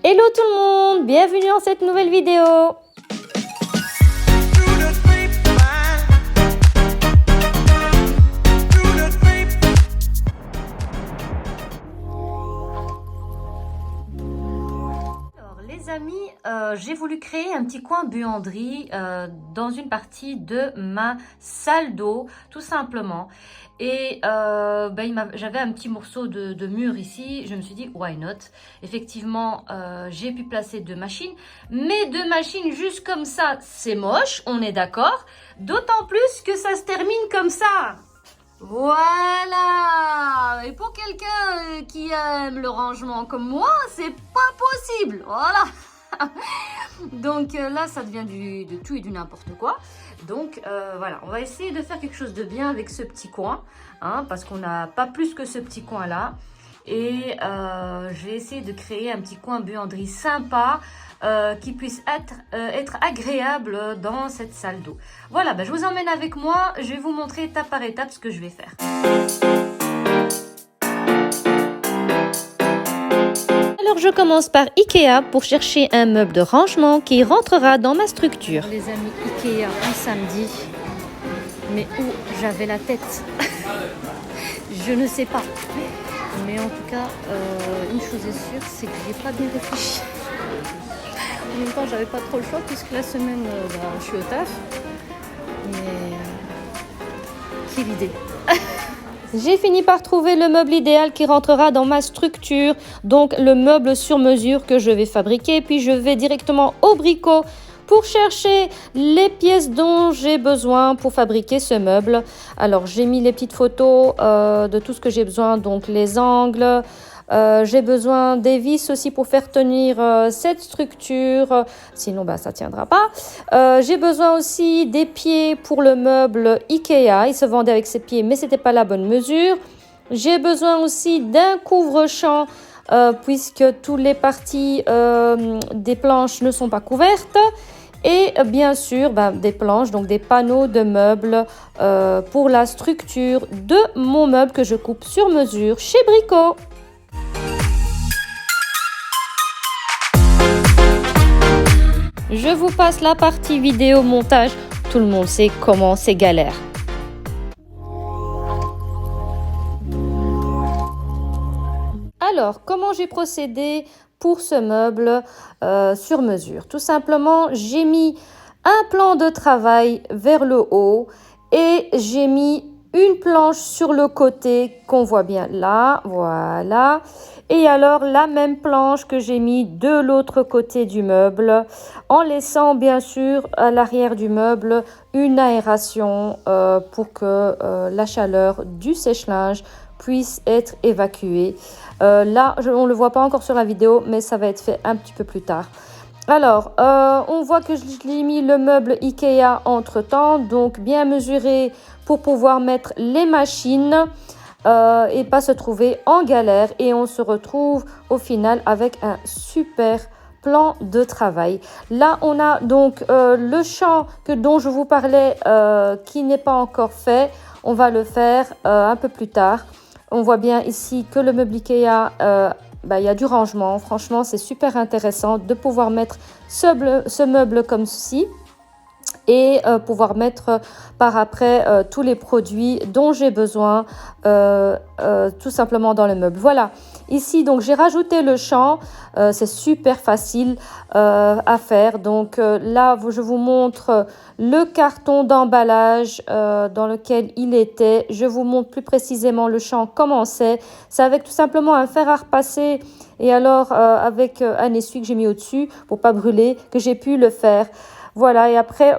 Hello tout le monde, bienvenue dans cette nouvelle vidéo. Les amis, j'ai voulu créer un petit coin buanderie dans une partie de ma salle d'eau, tout simplement. Et j'avais un petit morceau de mur ici, je me suis dit why not. Effectivement, j'ai pu placer 2 machines, mais 2 machines juste comme ça, c'est moche, on est d'accord. D'autant plus que ça se termine comme ça. Voilà. Et pour quelqu'un qui aime le rangement comme moi, c'est pas possible. Voilà. Donc là, ça devient de tout et du n'importe quoi. Donc voilà, on va essayer de faire quelque chose de bien avec ce petit coin, hein, parce qu'on n'a pas plus que ce petit coin là. Et je vais essayer de créer un petit coin buanderie sympa qui puisse être agréable dans cette salle d'eau. Voilà, je vous emmène avec moi, je vais vous montrer étape par étape ce que je vais faire. Alors je commence par Ikea pour chercher un meuble de rangement qui rentrera dans ma structure. Les amis, Ikea un samedi, mais où j'avais la tête je ne sais pas. Mais en tout cas, une chose est sûre, c'est que j'ai pas bien réfléchi. En même temps, j'avais pas trop le choix puisque la semaine, je suis au taf. Mais quelle idée. J'ai fini par trouver le meuble idéal qui rentrera dans ma structure. Donc le meuble sur mesure que je vais fabriquer. Puis je vais directement au Brico pour chercher les pièces dont j'ai besoin pour fabriquer ce meuble. Alors j'ai mis les petites photos de tout ce que j'ai besoin. Donc les angles. J'ai besoin des vis aussi pour faire tenir cette structure, sinon ça tiendra pas. J'ai besoin aussi des pieds pour le meuble Ikea, il se vendait avec ses pieds mais c'était pas la bonne mesure. J'ai besoin aussi d'un couvre-champ puisque toutes les parties des planches ne sont pas couvertes. Et bien sûr, des planches, donc des panneaux de meubles pour la structure de mon meuble que je coupe sur mesure chez Brico. Je vous passe la partie vidéo montage. Tout le monde sait comment c'est galère. Alors, comment j'ai procédé pour ce meuble sur mesure? Tout simplement, j'ai mis un plan de travail vers le haut et j'ai mis une planche sur le côté qu'on voit bien là, voilà. Et alors la même planche que j'ai mis de l'autre côté du meuble, en laissant bien sûr à l'arrière du meuble une aération pour que la chaleur du sèche-linge puisse être évacuée. Là, on ne le voit pas encore sur la vidéo, mais ça va être fait un petit peu plus tard. Alors, on voit que je l'ai mis le meuble Ikea entre temps, donc bien mesuré pour pouvoir mettre les machines et pas se trouver en galère. Et on se retrouve au final avec un super plan de travail. Là, on a donc le champ dont je vous parlais qui n'est pas encore fait. On va le faire un peu plus tard. On voit bien ici que le meuble Ikea... il y a du rangement. Franchement, c'est super intéressant de pouvoir mettre ce meuble comme ceci et pouvoir mettre par après tous les produits dont j'ai besoin tout simplement dans le meuble. Voilà, ici donc j'ai rajouté le champ, c'est super facile à faire. Donc là, je vous montre le carton d'emballage dans lequel il était. Je vous montre plus précisément le champ, comment c'est. C'est avec tout simplement un fer à repasser et alors avec un essuie que j'ai mis au-dessus pour pas brûler, que j'ai pu le faire. Voilà, et après,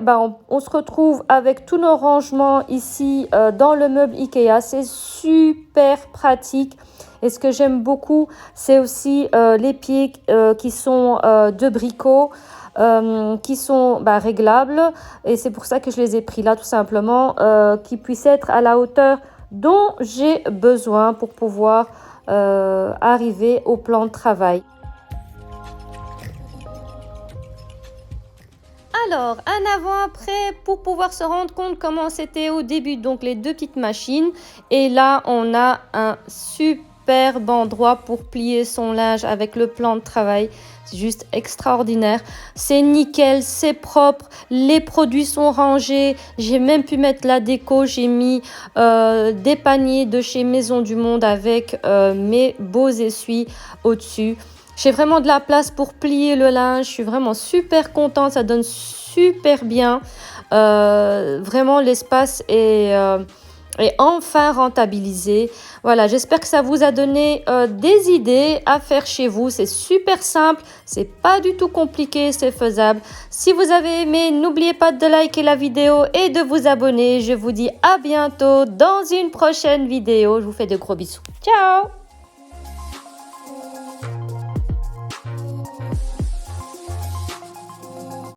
on se retrouve avec tous nos rangements ici dans le meuble Ikea. C'est super pratique. Et ce que j'aime beaucoup, c'est aussi les pieds qui sont de Brico, qui sont réglables. Et c'est pour ça que je les ai pris là, tout simplement, qui puissent être à la hauteur dont j'ai besoin pour pouvoir arriver au plan de travail. Alors, un avant-après pour pouvoir se rendre compte comment c'était au début, donc les 2 petites machines. Et là, on a un super superbe endroit pour plier son linge avec le plan de travail. C'est juste extraordinaire. C'est nickel, c'est propre, les produits sont rangés. J'ai même pu mettre la déco. J'ai mis des paniers de chez Maison du Monde avec mes beaux essuies au-dessus. J'ai vraiment de la place pour plier le linge. Je suis vraiment super contente. Ça donne super bien. Vraiment, l'espace est enfin rentabilisé. Voilà, j'espère que ça vous a donné des idées à faire chez vous. C'est super simple, c'est pas du tout compliqué, c'est faisable. Si vous avez aimé, n'oubliez pas de liker la vidéo et de vous abonner. Je vous dis à bientôt dans une prochaine vidéo. Je vous fais de gros bisous. Ciao!